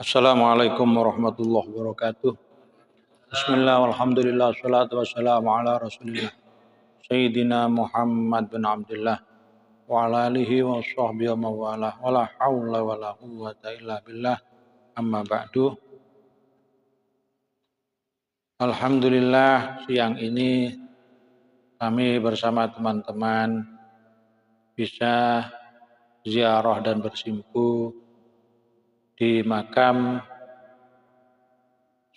Assalamualaikum warahmatullahi wabarakatuh. Bismillah, walhamdulillah, salatu wassalamu ala rasulillah Sayyidina Muhammad bin Abdullah wa ala alihi wa sahbihi wa mawalah wa la hawla wa la quwwata illa billah amma ba'du. Alhamdulillah, siang ini kami bersama teman-teman bisa ziarah dan bersimpu di makam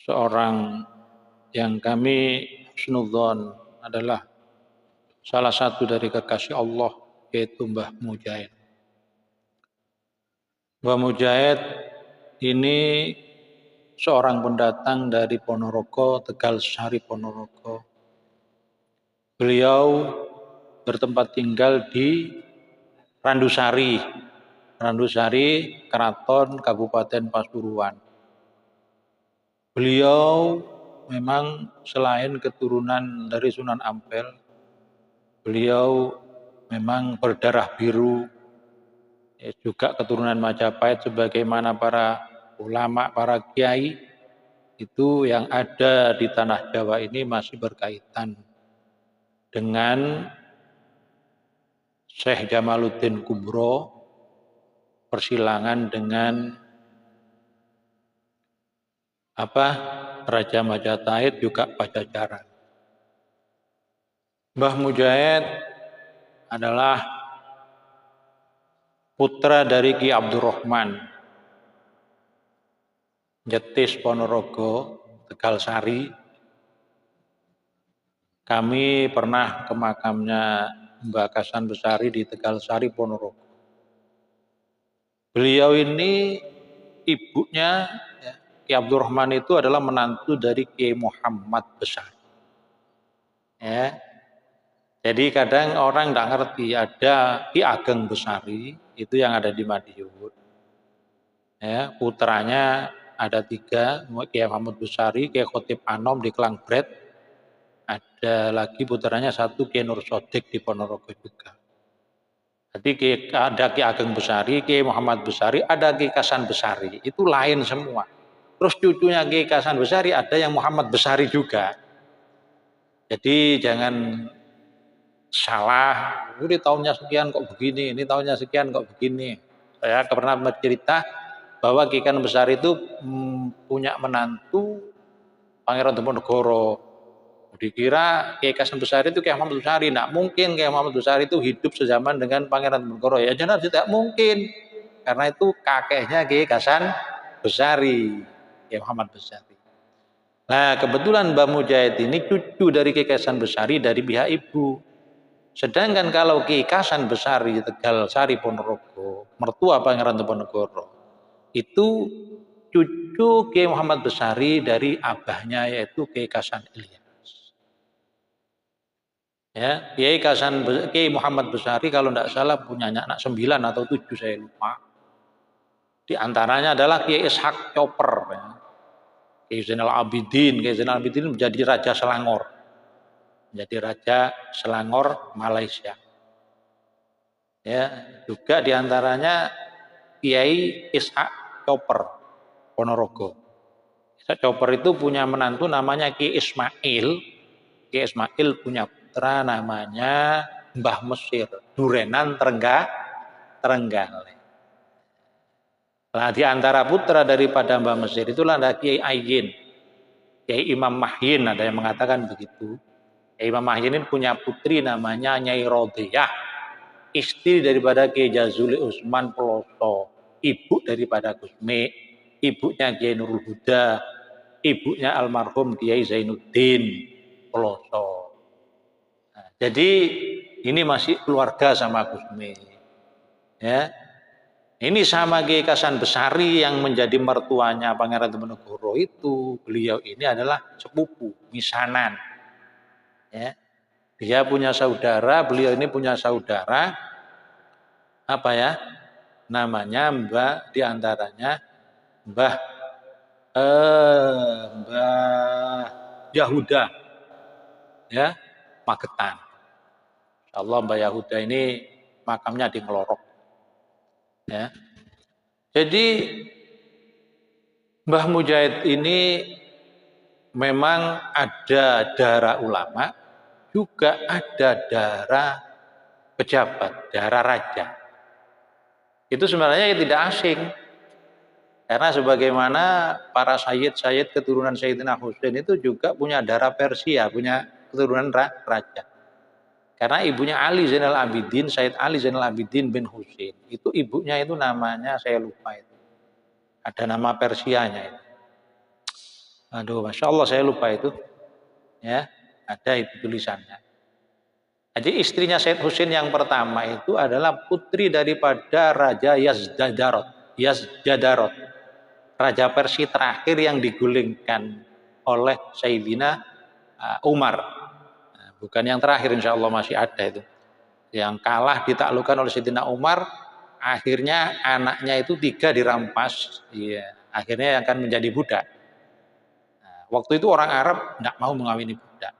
seorang yang kami husnudzon adalah salah satu dari kekasih Allah, yaitu Mbah Mujahid. Mbah Mujahid ini seorang pendatang dari Ponorogo, Tegal Sari Ponorogo. Beliau bertempat tinggal di Randusari, Keraton Kabupaten Pasuruan. Beliau memang selain keturunan dari Sunan Ampel, beliau memang berdarah biru, juga keturunan Majapahit sebagaimana para ulama, para kiai itu yang ada di tanah Jawa ini masih berkaitan dengan Syekh Jamaluddin Kubro, persilangan dengan apa Raja Majapahit juga Pajajaran. Mbah Mujahid adalah putra dari Ki Abdurrahman Jetis Ponorogo, Tegal Sari. Kami pernah ke makamnya Mbah Kasan Besari di Tegal Sari, Ponorogo. Beliau ini ibunya Ki Abdurrahman itu adalah menantu dari Ki Muhammad Besari. Ya. Jadi kadang orang tidak ngerti ada Ki Ageng Besari itu yang ada di Madiun. Ya, putranya ada 3, Ki Muhammad Besari, Ki Khotib Anom di Klangbret, ada lagi putranya 1 Ki Nur Sodik di Ponorogo juga. Jadi ada Ki Ageng Besari, Ki Muhammad Besari, ada Ki Kasan Besari, itu lain semua. Terus cucunya Ki Kasan Besari ada yang Muhammad Besari juga. Jadi jangan salah, ini tahunnya sekian kok begini, ini tahunnya sekian kok begini. Saya pernah bercerita bahwa Ki Kasan Besari itu punya menantu Pangeran Diponegoro. Dikira Ki Kasan Besari itu Ki Muhammad Besari, tidak mungkin Ki Muhammad Besari itu hidup sezaman dengan Pangeran Diponegoro. Ya jelas tidak mungkin, karena itu kakeknya Ki Kasan Besari, Ki Muhammad Besari. Nah kebetulan Mbah Mujahid ini cucu dari Ki Kasan Besari dari pihak ibu. Sedangkan kalau Ki Kasan Besari Tegal Sari Ponorogo, mertua Pangeran Diponegoro, itu cucu Ki Muhammad Besari dari abahnya yaitu Ki Kasan Ilyas. Ya, Ki Muhammad Besari kalau tidak salah punya anak 9 atau 7 saya lupa. Di antaranya adalah Kiai Ishak Chopper, ya. Kiai Zainal Abidin menjadi Raja Selangor. Menjadi Raja Selangor Malaysia. Ya, juga diantaranya Kiai Ishak Chopper Ponorogo. Ishak Chopper itu punya menantu namanya Ki Ismail. Ki Ismail punya putra namanya Mbah Mesir, Durenan Trenggalek. Nah, di antara putra daripada Mbah Mesir itulah ada Kiai Ayin, Kiai Imam Mahyin, ada yang mengatakan begitu. Kiai Imam Mahyin ini punya putri namanya Nyai Rodiyah, istri daripada Kiai Jazuli Usman Peloso, ibu daripada Gusmi, ibunya Kiai Nurul Huda, ibunya almarhum Kiai Zainuddin Peloso. Nah, jadi ini masih keluarga sama Gusmi. Ya. Ini sama Ki Kasan Besari yang menjadi mertuanya Pangeran Diponegoro itu, beliau ini adalah sepupu, misanan. Ya. Dia punya saudara, beliau ini punya saudara, apa ya, namanya Mbah, diantaranya Mbah Yahuda, ya, Magetan. Insyaallah Mbah Yahuda ini makamnya di Ngelorok. Ya. Jadi Mbah Mujahid ini memang ada darah ulama, juga ada darah pejabat, darah raja. Itu sebenarnya tidak asing. Karena sebagaimana para sayyid keturunan Sayyidina Husain itu juga punya darah Persia, punya keturunan raja. Karena ibunya Ali Zainal Abidin, Sayyid Ali Zainal Abidin bin Husain. Itu ibunya itu namanya saya lupa itu. Ada nama Persianya itu. Aduh, Masya Allah saya lupa itu. Ya, ada itu tulisannya. Jadi istrinya Said Husain yang pertama itu adalah putri daripada Raja Yazdadarot. Raja Persia terakhir yang digulingkan oleh Sayyidina Umar. Nah, bukan yang terakhir, insya Allah masih ada itu. Yang kalah ditaklukkan oleh Sayyidina Umar, akhirnya anaknya itu 3 dirampas. Iya, akhirnya akan menjadi budak. Waktu itu orang Arab tidak mau mengawini budak.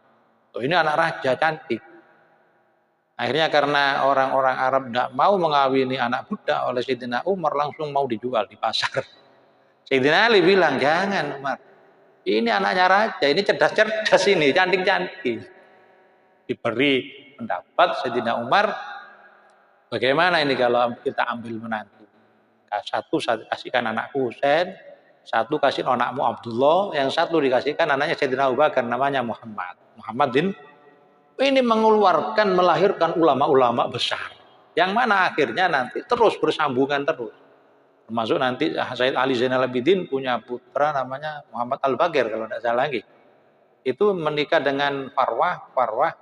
Oh, ini anak raja cantik. Akhirnya karena orang-orang Arab tidak mau mengawini anak budak oleh Sayyidina Umar, langsung mau dijual di pasar. Sayyidina Ali bilang, jangan Umar. Ini anaknya raja, ini cerdas-cerdas ini, cantik-cantik. Diberi pendapat Sayyidina Umar, bagaimana ini kalau kita ambil menantu? Satu saya kasihkan anakku Husain, Satu kasih anakmu Abdullah, yang satu dikasihkan anaknya Sayyidina Abu Bakar namanya Muhammad. Muhammad bin ini mengeluarkan melahirkan ulama-ulama besar. Yang mana akhirnya nanti terus bersambungan terus. Termasuk nanti Sayyid Ali Zainal Abidin punya putra namanya Muhammad Al-Baqir kalau tidak salah lagi. Itu menikah dengan Farwah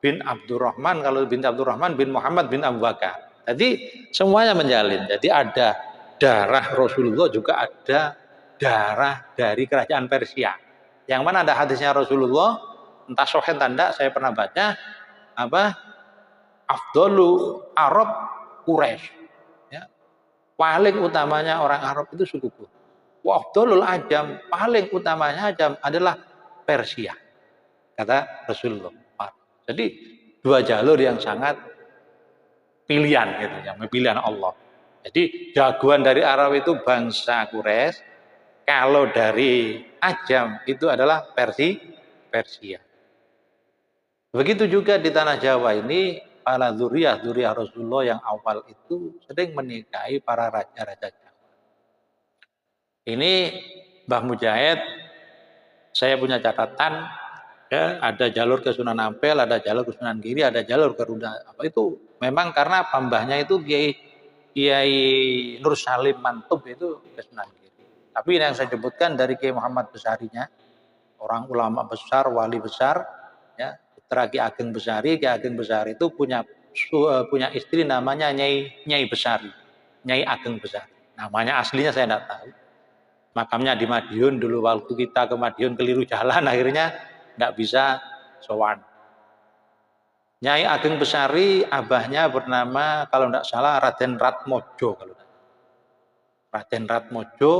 bin Abdurrahman, kalau bin Abdurrahman bin Muhammad bin Abu Bakar. Jadi semuanya menjalin. Jadi ada darah Rasulullah, juga ada darah dari kerajaan Persia. Yang mana ada hadisnya Rasulullah, entah sahih tanda saya pernah baca, afdalu Arab Quraisy. Ya. Paling utamanya orang Arab itu sukuku. Wa afdalul ajam, paling utamanya ajam adalah Persia. Kata Rasulullah. Jadi dua jalur yang sangat pilihan gitu ya, pilihan Allah. Jadi jagoan dari Arab itu bangsa Quraisy, kalau dari Ajam itu adalah Persia. Begitu juga di tanah Jawa ini para dzurriyyah Rasulullah yang awal itu sering menikahi para raja-raja Jawa. Ini Mbah Mujahid, saya punya catatan, ya, ada jalur ke Sunan Ampel, ada jalur ke Sunan Giri, ada jalur ke Runda. Itu memang karena pambahnya itu Kiai Nur Salim Mantub itu ke Sunan Giri. Tapi yang saya sebutkan dari Kiai Muhammad Besarinya, orang ulama besar, wali besar, ya, putra Ki Ageng Besari. Ki Ageng Besari itu punya istri namanya Nyai Besari, Nyai Ageng Besari. Namanya aslinya saya tidak tahu. Makamnya di Madiun dulu, waktu kita ke Madiun keliru jalan, akhirnya tidak bisa sowan. Nyai Ageng Besari, abahnya bernama kalau tidak salah Raden Ratmojo. Raden Ratmojo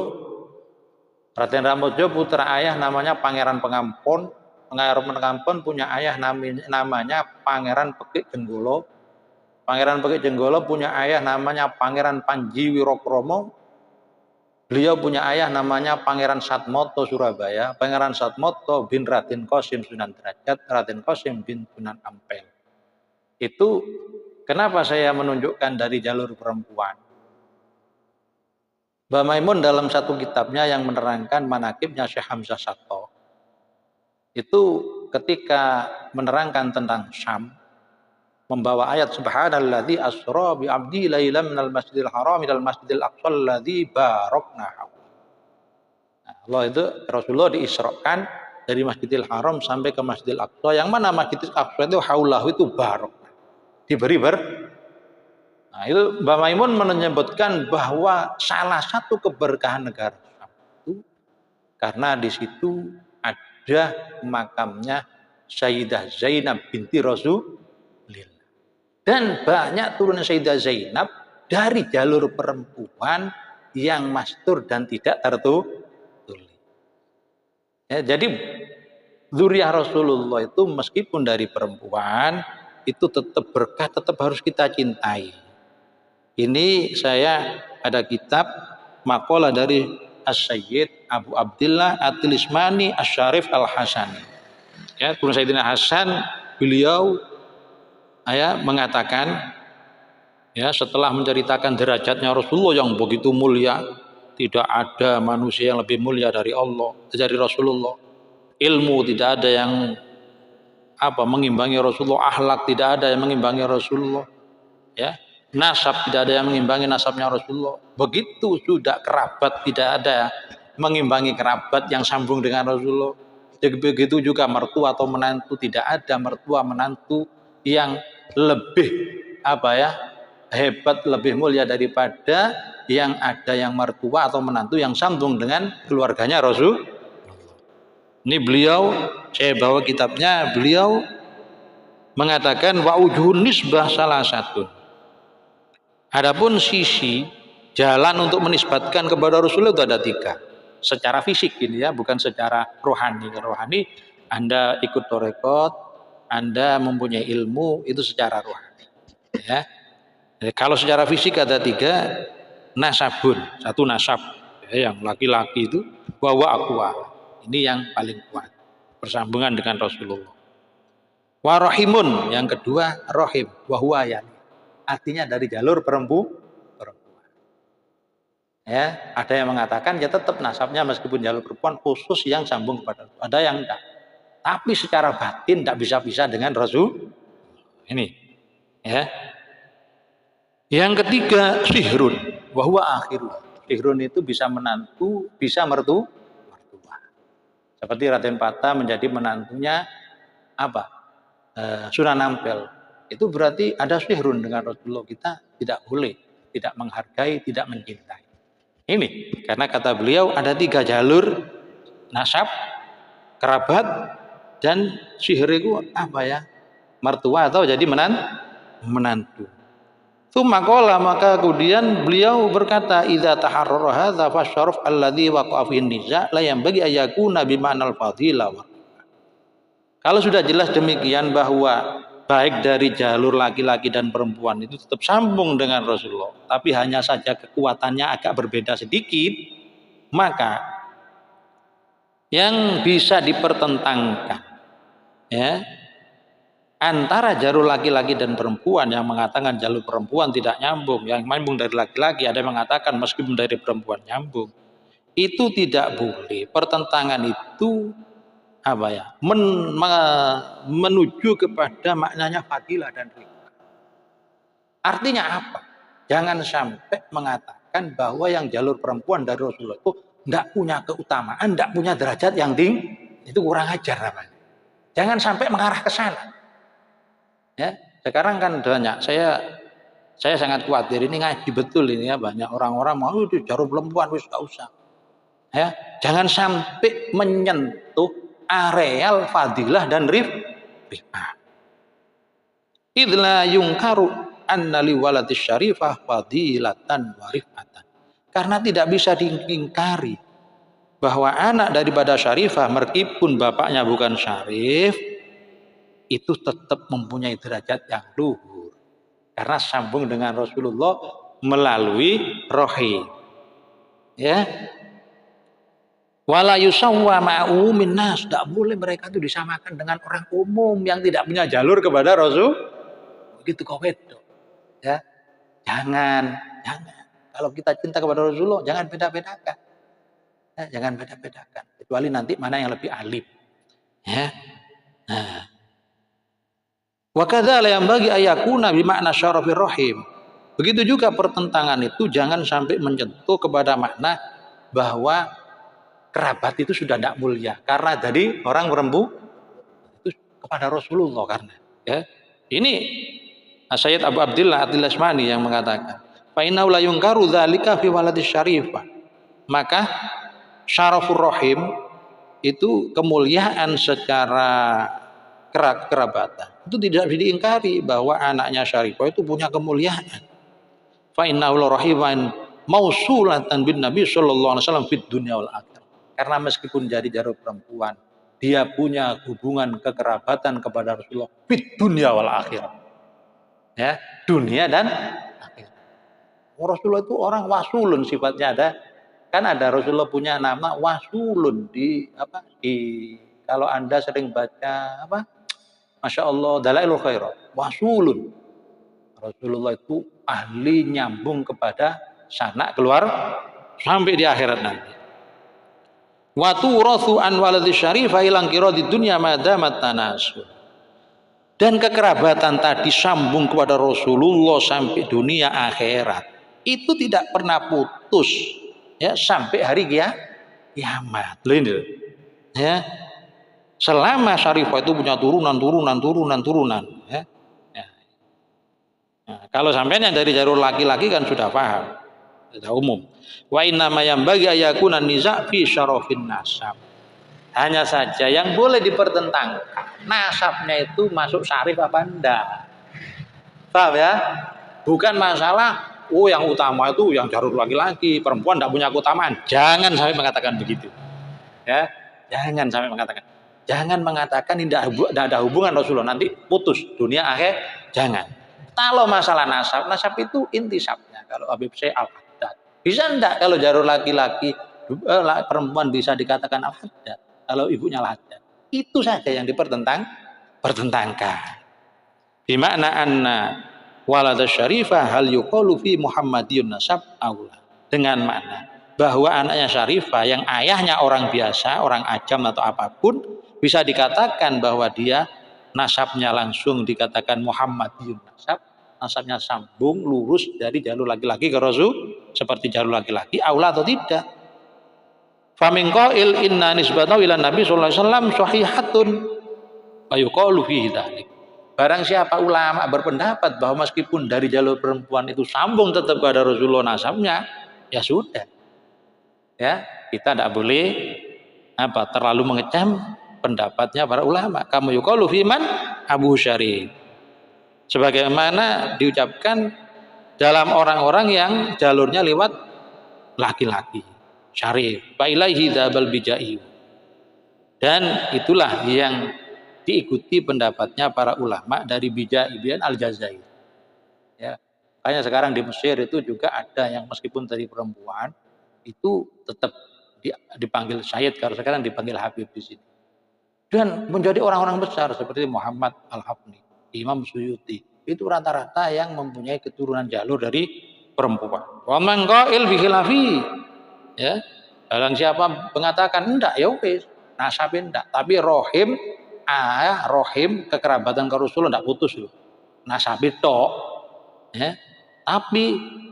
putra ayah namanya Pangeran Pengampun. Pangeran Pengampun punya ayah namanya Pangeran Pekik Jenggolo. Pangeran Pekik Jenggolo punya ayah namanya Pangeran Panji Wirokromo. Beliau punya ayah namanya Pangeran Satmoto Surabaya. Pangeran Satmoto bin Raden Qasim Sunan Derajat, Raden Qasim bin Sunan Ampel. Itu kenapa saya menunjukkan dari jalur perempuan. Mbah Maimun dalam satu kitabnya yang menerangkan manaqibnya Syekh Hamzah Satto, itu ketika menerangkan tentang Syam, membawa ayat subhanalladzi asra bi 'abdi lailan minal masjidil haram ilal masjidil aqsal ladzi barakna haula. Nah, Allah itu Rasulullah diisrakan dari Masjidil Haram sampai ke Masjidil Aqsa, yang mana Masjidil Aqsa itu haulahu itu barok, diberi Nah, itu Mbah Maimun menyebutkan bahwa salah satu keberkahan negara Syam itu karena di situ ada makamnya Sayyidah Zainab binti Rasulullah. Dan banyak turunan Sayyidah Zainab dari jalur perempuan yang mastur dan tidak tertulis. Ya, jadi dzurriyyah Rasulullah itu meskipun dari perempuan itu tetap berkah, tetap harus kita cintai. Ini saya ada kitab maqalah dari As-Sayyid Abu Abdillah At-Tilismani Asy-Syarif Al-Hasani. Ya, turun Sayyidina Hasan, beliau mengatakan, ya, setelah menceritakan derajatnya Rasulullah yang begitu mulia, tidak ada manusia yang lebih mulia dari Allah, dari Rasulullah. Ilmu tidak ada yang mengimbangi Rasulullah, akhlak tidak ada yang mengimbangi Rasulullah, ya. Nasab tidak ada yang mengimbangi nasabnya Rasulullah. Begitu sudah kerabat tidak ada mengimbangi kerabat yang sambung dengan Rasulullah. Begitu juga mertua atau menantu, tidak ada mertua menantu yang lebih hebat, lebih mulia daripada yang ada yang mertua atau menantu yang sambung dengan keluarganya Rasul. Ini beliau, saya bawa kitabnya, beliau mengatakan wa ujhun nisbah salah satu. Adapun sisi jalan untuk menisbatkan kepada Rasulullah itu ada 3. Secara fisik ini ya, bukan secara rohani. Rohani Anda ikut tarekat, Anda mempunyai ilmu, itu secara rohani. Ya. Jadi, kalau secara fisik ada 3, nasabun, 1 nasab, ya, yang laki-laki itu bahwa akwa, ini yang paling kuat, bersambungan dengan Rasulullah. Warahimun, yang kedua rohim, wahwa yani, artinya dari jalur perempuan. Ya, ada yang mengatakan ya tetap nasabnya meskipun jalur perempuan khusus yang sambung kepada Rasul. Ada yang enggak. Tapi secara batin tidak bisa-bisa dengan Rasul. Ini, ya. Yang ketiga sihrun, bahwa akhirul. Sihrun itu bisa menantu, bisa mertua. Seperti Raden Pata menjadi menantunya apa? Sunan Ampel. Itu berarti ada sihrun dengan Rasulullah. Kita tidak boleh, tidak menghargai, tidak mencintai. Ini karena kata beliau ada 3 jalur nasab, kerabat, dan sihir itu apa ya? Mertua atau jadi menantu. Tsumma maka kemudian beliau berkata idza taharrara hadza fasyaraf alladzi waqa'a fi niza la yanbaghi ayyakuna bima'nal fadila. Kalau sudah jelas demikian bahwa baik dari jalur laki-laki dan perempuan itu tetap sambung dengan Rasulullah, tapi hanya saja kekuatannya agak berbeda sedikit, maka yang bisa dipertentangkan ya antara jalur laki-laki dan perempuan, yang mengatakan jalur perempuan tidak nyambung, yang nyambung dari laki-laki, ada yang mengatakan meskipun dari perempuan nyambung, itu tidak boleh. Pertentangan itu apa ya? Menuju kepada maknanya fadilah dan rifat. Artinya apa? Jangan sampai mengatakan bahwa yang jalur perempuan dari Rasulullah itu tidak punya keutamaan, tidak punya derajat yang tinggi, itu kurang ajar namanya. Jangan sampai mengarah ke sana. Ya, sekarang kan banyak saya sangat khawatir ini ngaji betul ini ya, banyak orang-orang mau itu jalur perempuan wis gak usah. Ya, jangan sampai menyentuh areal fadilah dan rifah. Idla yungkaru anna li waladis syarifah fadilatan wa rifatan. Karena tidak bisa diingkari bahwa anak daripada syarifah meskipun bapaknya bukan syarif itu tetap mempunyai derajat yang luhur karena sambung dengan Rasulullah melalui rahim. Ya. Wala yusawwa ma'u minnas, tidak boleh mereka itu disamakan dengan orang umum yang tidak punya jalur kepada Rasul. Begitu kau itu. Ya. Jangan. Kalau kita cinta kepada Rasulullah jangan beda-bedakan. Ya, jangan beda-bedakan. Kecuali nanti mana yang lebih alim. Ya. Nah. Wa kadzal yang bagi ayakuna bimakna syarafir rahim. Begitu juga pertentangan itu jangan sampai menyentuh kepada makna bahwa kerabat itu sudah tidak mulia karena jadi orang perempuan itu kepada Rasulullah karena ya. Ini Sayyid Abu Abdillah At-Tilasmani yang mengatakan fa innahu la yunkaru dzalika fi waladis syarifah. Maka syarafur rahim itu kemuliaan secara kerabatan itu tidak diingkari bahwa anaknya syarifah itu punya kemuliaan. Fa innahu rahiman mausulatan bin Nabi sallallahu alaihi wasallam fid dunya wal akhirah. Karena meskipun jadi jalur perempuan, dia punya hubungan kekerabatan kepada Rasulullah fid dunya wal akhirah. Ya, dunia dan akhirat. Rasulullah itu orang wasulun sifatnya ada. Kan ada Rasulullah punya nama wasulun di kalau Anda sering baca Masya Allah, Dalailul Khairat, wasulun. Rasulullah itu ahli nyambung kepada sanak keluar sampai di akhirat nanti. Wa turathu an waladhi syarifah ilang kira di dunia madamat tanasul. Dan kekerabatan tadi sambung kepada Rasulullah sampai dunia akhirat. Itu tidak pernah putus ya sampai hari kiamat. Ya. Selama syarifah itu punya turunan. Ya. Nah, kalau sampainya dari jalur laki-laki kan sudah paham, sudah umum. Wa innama yang bagi ayakuna niza' fi syarafin nasab. Hanya saja yang boleh dipertentangkan nasabnya itu masuk syarif apa enggak. Paham ya? Bukan masalah yang utama itu yang jalur laki-laki, perempuan tidak punya keutamaan. Jangan sampai mengatakan begitu. Ya, jangan sampai mengatakan. Jangan mengatakan tidak ada hubungan Rasulullah nanti putus dunia akhir. Jangan. Kalau masalah nasab itu intisabnya. Kalau Habib Syekh Al-Haddad bisa enggak kalau jalur laki-laki perempuan bisa dikatakan Al-Haddad kalau ibunya Al-Haddad. Itu saja yang pertentangkan. Bimakna anna walad syarifah hal yuqalu fi Muhammadiyun nasab aula. Dengan makna bahwa anaknya Syarifah yang ayahnya orang biasa, orang ajam atau apapun, bisa dikatakan bahwa dia nasabnya langsung dikatakan Muhammadiyun nasab, nasabnya sambung lurus dari jalur laki-laki ke Rasul seperti jalur laki-laki, aula atau tidak. Famin qail inna nisbatahu ila Nabi sallallahu alaihi wasallam sahihatun wa yuqalu fihi dzalik. Barang siapa ulama berpendapat bahwa meskipun dari jalur perempuan itu sambung tetap kepada Rasulullah nasabnya, ya sudah. Ya, kita tidak boleh terlalu mengecam pendapatnya para ulama. Kamu yuqalu fiman Abu Syarif. Sebagaimana diucapkan dalam orang-orang yang jalurnya lewat laki-laki. Syarif. Fa ilaihi dzabal bijai. Dan itulah yang diikuti pendapatnya para ulama dari Bijai bin Al-Jazair. Ya. Makanya sekarang di Mesir itu juga ada yang meskipun dari perempuan itu tetap dipanggil Syed, karena sekarang dipanggil Habib di sini. Dan menjadi orang-orang besar seperti Muhammad Al-Hafni, Imam Suyuti, itu rata-rata yang mempunyai keturunan jalur dari perempuan. Wa man qail bi khilafi, ya. Barang siapa mengatakan enggak, ya wis, nasabin enggak, tapi rohim rohim kekerabatan ke Rasulullah enggak putus loh. Nasabit tok, ya. Tapi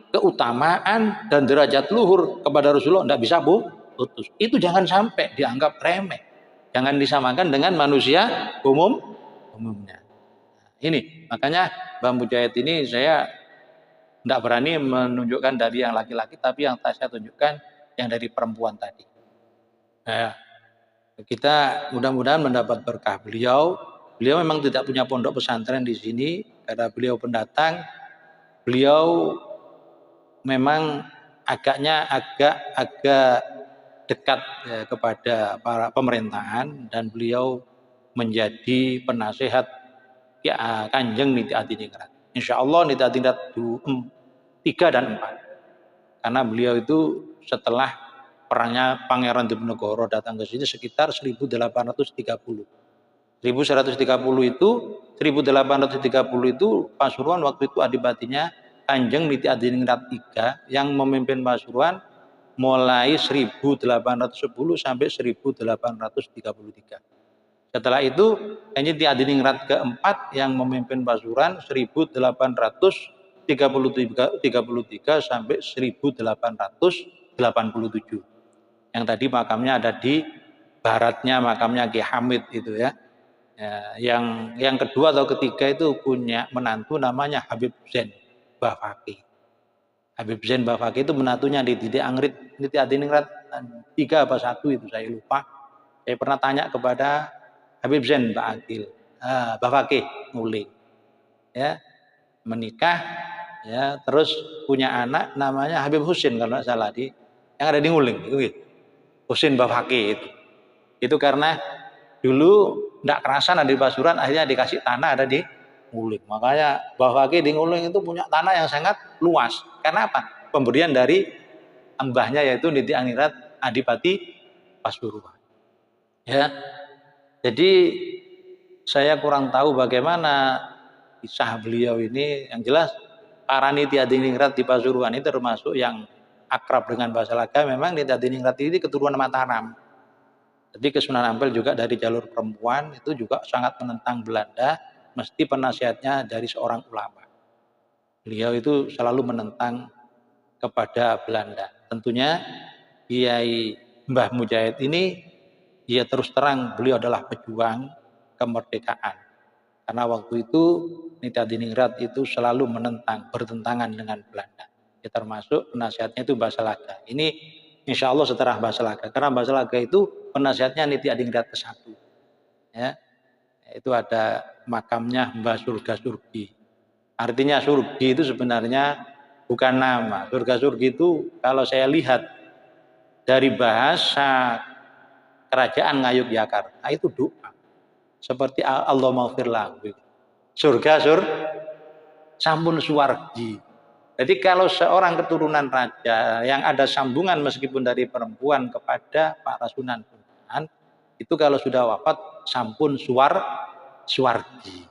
keutamaan dan derajat luhur kepada Rasulullah enggak bisa putus. Itu jangan sampai dianggap remeh. Jangan disamakan dengan manusia umumnya. Ini makanya Mbah Mujahid ini saya tidak berani menunjukkan dari yang laki-laki, tapi yang saya tunjukkan yang dari perempuan tadi. Nah, kita mudah-mudahan mendapat berkah beliau. Beliau memang tidak punya pondok pesantren di sini karena beliau pendatang. Beliau memang agak dekat ya, kepada para pemerintahan, dan beliau menjadi penasehat ya, Kanjeng Niti Adiningrat. Insya Allah Niti Adiningrat 3 dan 4. Karena beliau itu setelah perangnya Pangeran Diponegoro datang ke sini sekitar 1830. 1830 itu Pasuruan waktu itu adipatinya Kanjeng Niti Adiningrat 3 yang memimpin Pasuruan mulai 1810 sampai 1833. Setelah itu Kanjeng Niti Adiningrat keempat yang memimpin Pasuruan 1833 sampai 1887. Yang tadi makamnya ada di baratnya makamnya Ki Hamid itu ya. Yang kedua atau ketiga itu punya menantu namanya Habib Zain Bafaki. Habib Zain Bafaki itu menantunya di Niti Adiningrat 3 apa 1 itu saya lupa. Saya pernah tanya kepada Habib Zain Bafaki nguling. Ya, menikah ya, terus punya anak namanya Habib Husin kalau tidak salah yang ada di Nguling itu Husin Bafaki itu karena dulu tidak kerasan ada di Pasuruan, akhirnya dikasih tanah ada di Nguling. Makanya Bafaki di Nguling itu punya tanah yang sangat luas. Karena apa? Pemberian dari mbahnya yaitu Niti Adiningrat Adipati Pasuruan. Ya, jadi saya kurang tahu bagaimana kisah beliau ini. Yang jelas para Niti Adiningrat di Pasuruan itu termasuk yang akrab dengan bahasa Laga. Memang Niti Adiningrat ini keturunan Mataram. Jadi Kesunanan Ampel juga dari jalur perempuan itu juga sangat menentang Belanda. Mesti penasihatnya dari seorang ulama. Beliau itu selalu menentang kepada Belanda. Tentunya Kiai Mbah Mujahid ini dia terus terang beliau adalah pejuang kemerdekaan. Karena waktu itu Niti Adiningrat itu selalu bertentangan dengan Belanda. Ya, termasuk penasihatnya itu Bahasa Laga. Ini insya Allah setelah Bahasa Laga. Karena Bahasa Laga itu penasihatnya Niti Adiningrat ke-1. Ya, itu ada makamnya Mbah Surga Surgi. Artinya Surgi itu sebenarnya bukan nama. Surga Surgi itu kalau saya lihat dari bahasa kerajaan Ngayogyakarta itu doa. Seperti Allah maghfir lahu. Surga sampun suwargi. Jadi kalau seorang keturunan raja yang ada sambungan meskipun dari perempuan kepada para sunan-sunan, itu kalau sudah wafat sampun suwargi.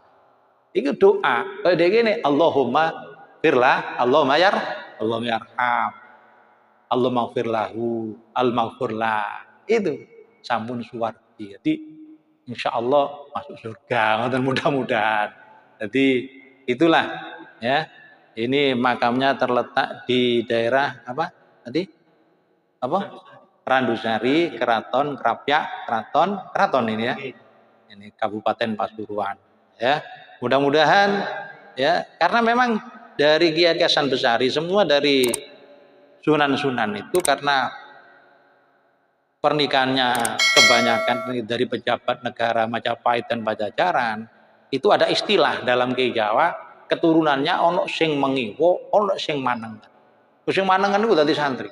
Itu doa. Kalau dia gini, Allahumma firlah, Allahumma yarham. Allah maghfir lahu, al maghfirlah. Itu sampun suwardi. Jadi insya Allah masuk surga. Mudah-mudahan. Jadi itulah ya. Ini makamnya terletak di daerah apa tadi? Apa? Randusari, Keraton, Krapyak, Keraton ini ya. Ini Kabupaten Pasuruan. Ya, mudah-mudahan ya, karena memang dari Kiai Hasan Besari semua dari sunan-sunan itu karena pernikahannya kebanyakan dari pejabat negara Majapahit dan Pajajaran itu ada istilah dalam Kiai Jawa keturunannya ono sing mengiwo, ono sing manengan. Sing manengan itu dadi santri.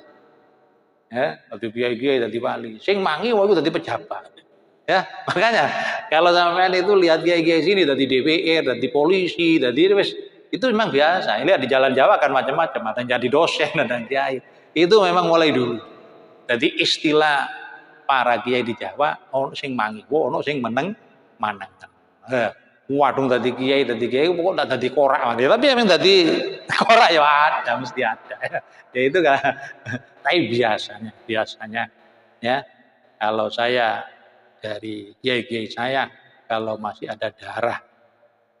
Ya, dadi kiai-kiai, dadi wali. Sing mangiwo itu dadi pejabat. Ya, makanya kalau sampean itu lihat kiai-kiai sini dadi DPR, dadi polisi, dadi wis itu memang biasa. Ini di Jalan Jawa kan macam-macam, ada yang jadi dosen, ada yang kiai. Itu memang mulai dulu. Jadi istilah para kiai di Jawa, ono sing mangiwo, ono sing manengan. Waduh tadi kiai pokok tak tadi korak tapi emang tadi korak ya ada mesti ada ya itu kan tapi biasanya ya kalau saya dari kiai saya kalau masih ada darah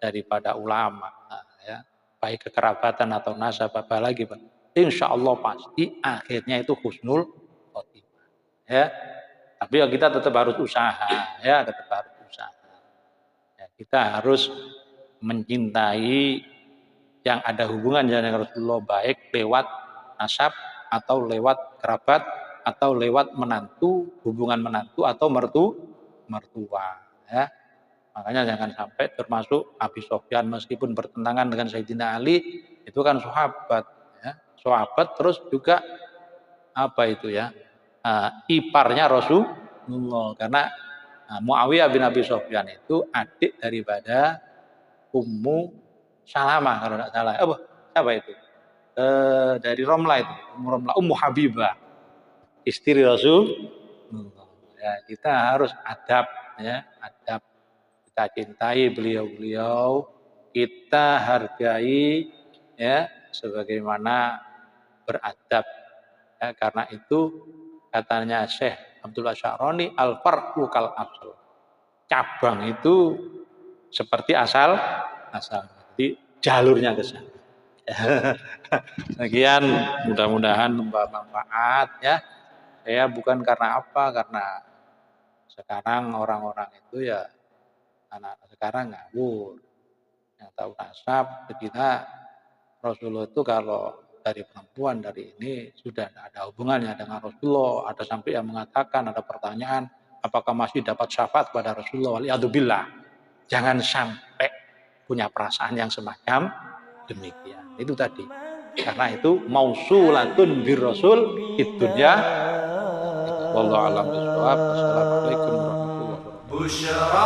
daripada ulama ya baik kekerabatan atau nasab apalagi Pak insya Allah pasti akhirnya itu husnul khotimah ya tapi ya kita tetap harus usaha ya tetap harus usaha. Kita harus mencintai yang ada hubungan dengan Rasulullah baik lewat nasab atau lewat kerabat atau lewat menantu, hubungan menantu atau mertua ya. Makanya jangan sampai termasuk Abi Sofyan meskipun bertentangan dengan Sayyidina Ali itu kan sahabat ya. Sahabat terus juga apa itu ya? Iparnya Rasulullah karena Muawiyah bin Abi Sofyan itu adik daripada Ummu Salamah kalau tidak salah. Siapa itu? Dari Romlah itu. Ummu Habibah. Istri Rasul. Ya, kita harus adab ya, adab. Kita cintai beliau-beliau, kita hargai ya sebagaimana beradab. Ya, karena itu katanya Syekh Abdullah Sya'roni al-far'u kal asl. Cabang itu seperti asal. Jadi jalurnya ke sana. Sekian mudah-mudahan bermanfaat ya. Saya bukan karena apa karena sekarang orang-orang itu ya anak sekarang ngawur. Yang tahu nasab kita Rasulullah itu kalau dari perempuan dari ini sudah ada hubungannya dengan Rasulullah. Ada sampai yang mengatakan ada pertanyaan apakah masih dapat syafaat pada Rasulullah. Waliyadzubillah. Jangan sampai punya perasaan yang semacam demikian. Itu tadi. Karena itu mausulatun bir Rasul id-dunya. Wallahu a'lam bishawab. Wassalamualaikum warahmatullahi wabarakatuh.